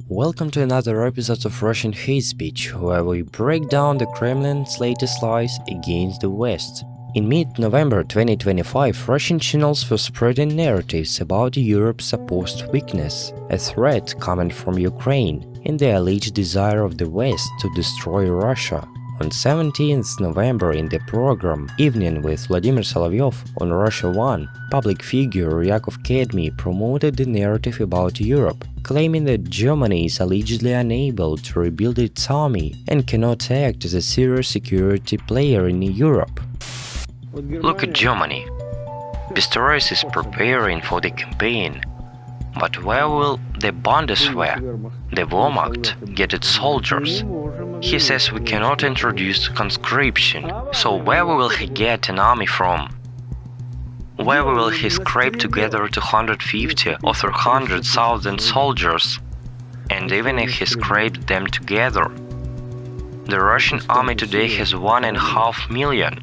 Welcome to another episode of Russian Hate Speech, where we break down the Kremlin's latest lies against the West. In mid-November 2025, Russian channels were spreading narratives about Europe's supposed weakness, a threat coming from Ukraine, and the alleged desire of the West to destroy Russia. On 17th November, in the program Evening with Vladimir Solovyov on Russia 1, public figure Yakov Kedmi promoted the narrative about Europe, claiming that Germany is allegedly unable to rebuild its army and cannot act as a serious security player in Europe. Look at Germany. Pistorius is preparing for the campaign. But where will the Bundeswehr, the Wehrmacht, get its soldiers? He says we cannot introduce conscription, so where will he get an army from? Where will he scrape together 250 or 300,000 soldiers? And even if he scraped them together, the Russian army today has 1.5 million.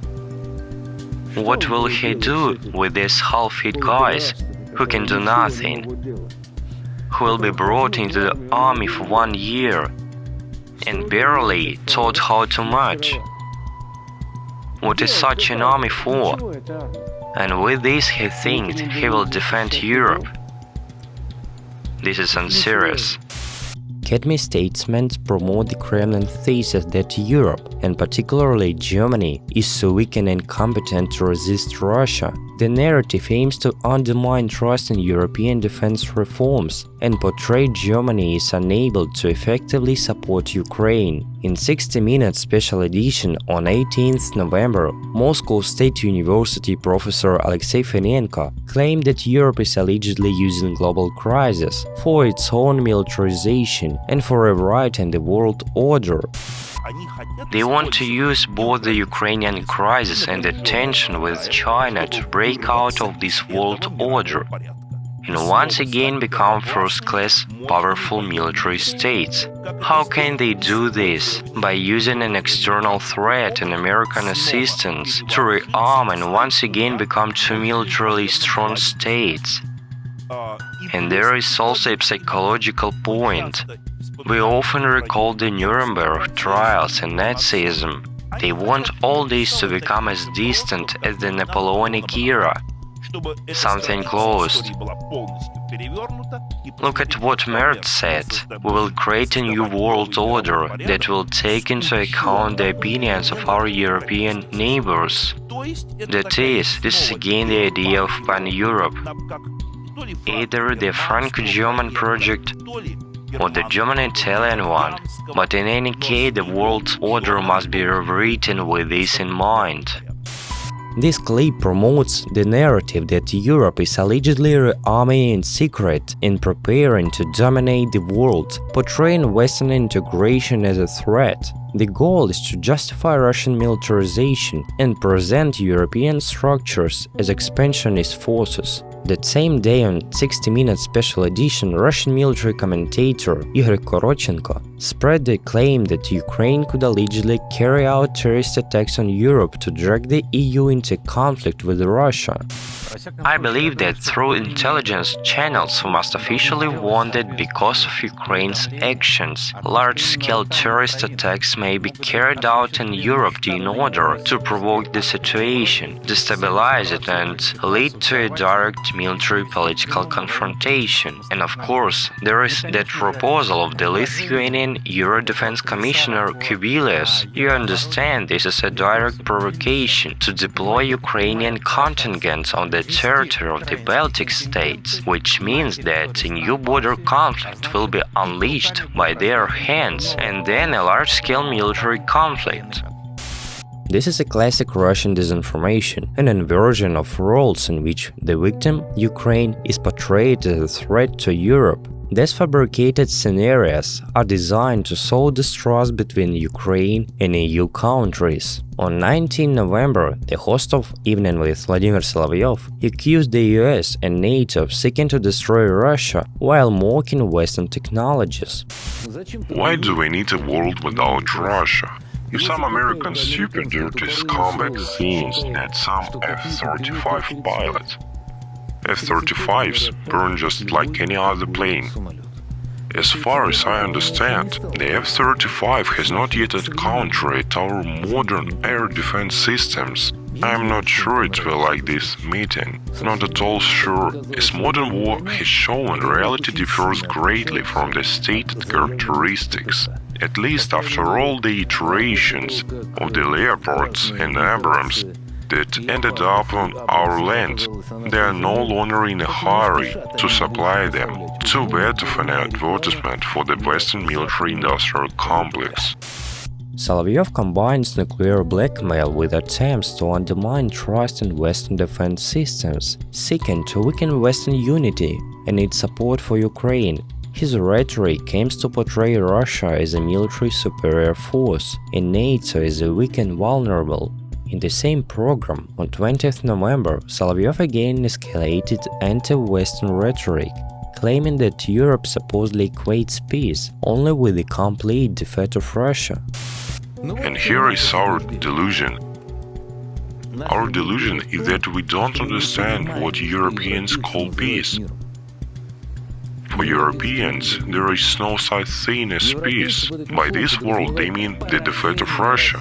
What will he do with these half-fit guys who can do nothing, who will be brought into the army for 1 year and barely taught how to march? What is such an army for? And with this he thinks he will defend Europe. This is unserious. Kedmi's statements promote the Kremlin thesis that Europe, and particularly Germany, is so weak and incompetent to resist Russia. The narrative aims to undermine trust in European defense reforms and portray Germany as unable to effectively support Ukraine. In 60 Minutes special edition on 18th November, Moscow State University professor Alexei Finenko claimed that Europe is allegedly using global crisis for its own militarization and for a right in the world order. They want to use both the Ukrainian crisis and the tension with China to break out of this world order and once again become first-class, powerful military states. How can they do this? By using an external threat and American assistance to rearm and once again become two militarily strong states. And there is also a psychological point. We often recall the Nuremberg trials and Nazism. They want all this to become as distant as the Napoleonic era, something closed. Look at what Merz said. We will create a new world order that will take into account the opinions of our European neighbors. That is, this is again the idea of pan-Europe. Either the Franco-German project or the German-Italian one, but in any case the world order must be rewritten with this in mind. This clip promotes the narrative that Europe is allegedly rearming in secret and preparing to dominate the world, portraying Western integration as a threat. The goal is to justify Russian militarization and present European structures as expansionist forces. That same day on 60 Minutes special edition, Russian military commentator Igor Korotchenko spread the claim that Ukraine could allegedly carry out terrorist attacks on Europe to drag the EU into conflict with Russia. I believe that through intelligence channels we must officially warn that because of Ukraine's actions, large-scale terrorist attacks may be carried out in Europe in order to provoke the situation, destabilize it and lead to a direct military political confrontation. And of course, there is that proposal of the Lithuanian Euro Defense Commissioner Kubilius. You understand this is a direct provocation to deploy Ukrainian contingents on the territory of the Baltic states, which means that a new border conflict will be unleashed by their hands and then a large-scale military conflict. This is a classic Russian disinformation, an inversion of roles in which the victim, Ukraine, is portrayed as a threat to Europe. These fabricated scenarios are designed to sow distrust between Ukraine and EU countries. On 19 November, the host of Evening with Vladimir Solovyov accused the US and NATO of seeking to destroy Russia while mocking Western technologies. Why do we need a world without Russia? If some American super dirty scumbag thinks that some F-35 pilots F-35s burn just like any other plane, As far as I understand, the F-35 has not yet encountered our modern air defense systems. I am not sure it will like this meeting. Not at all sure, as modern war has shown reality differs greatly from the stated characteristics. At least after all the iterations of the Leopards and Abrams that ended up on our land, they are no longer in a hurry to supply them. Too bad of an advertisement for the Western military-industrial complex. Solovyov combines nuclear blackmail with attempts to undermine trust in Western defense systems, seeking to weaken Western unity and its support for Ukraine. His rhetoric aims to portray Russia as a military superior force and NATO as a weak and vulnerable. In the same program, on 20th November, Solovyov again escalated anti-Western rhetoric, claiming that Europe supposedly equates peace only with the complete defeat of Russia. And here is our delusion. Our delusion is that we don't understand what Europeans call peace. For Europeans, there is no such thing as peace. By this word, they mean the defeat of Russia.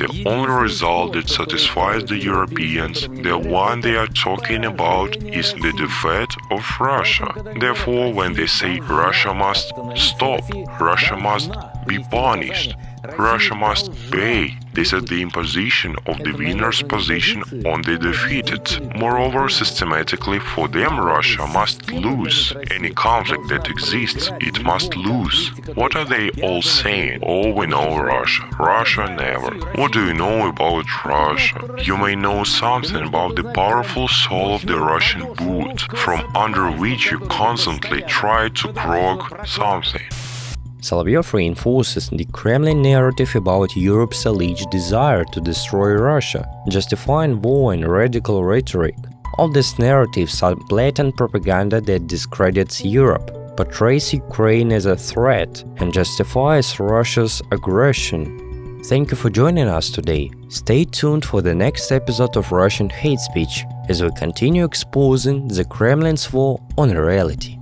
The only result that satisfies the Europeans, the one they are talking about, is the defeat of Russia. Therefore, when they say Russia must stop, Russia must be punished, Russia must pay, this is the imposition of the winner's position on the defeated. Moreover, systematically for them Russia must lose. Any conflict that exists, it must lose. What are they all saying? Oh, we know Russia. Russia never. What do you know about Russia? You may know something about the powerful soul of the Russian boot, from under which you constantly try to grok something. Solovyov reinforces the Kremlin narrative about Europe's alleged desire to destroy Russia, justifying war and radical rhetoric. All these narratives are blatant propaganda that discredits Europe, portrays Ukraine as a threat, and justifies Russia's aggression. Thank you for joining us today. Stay tuned for the next episode of Russian Hate Speech as we continue exposing the Kremlin's war on reality.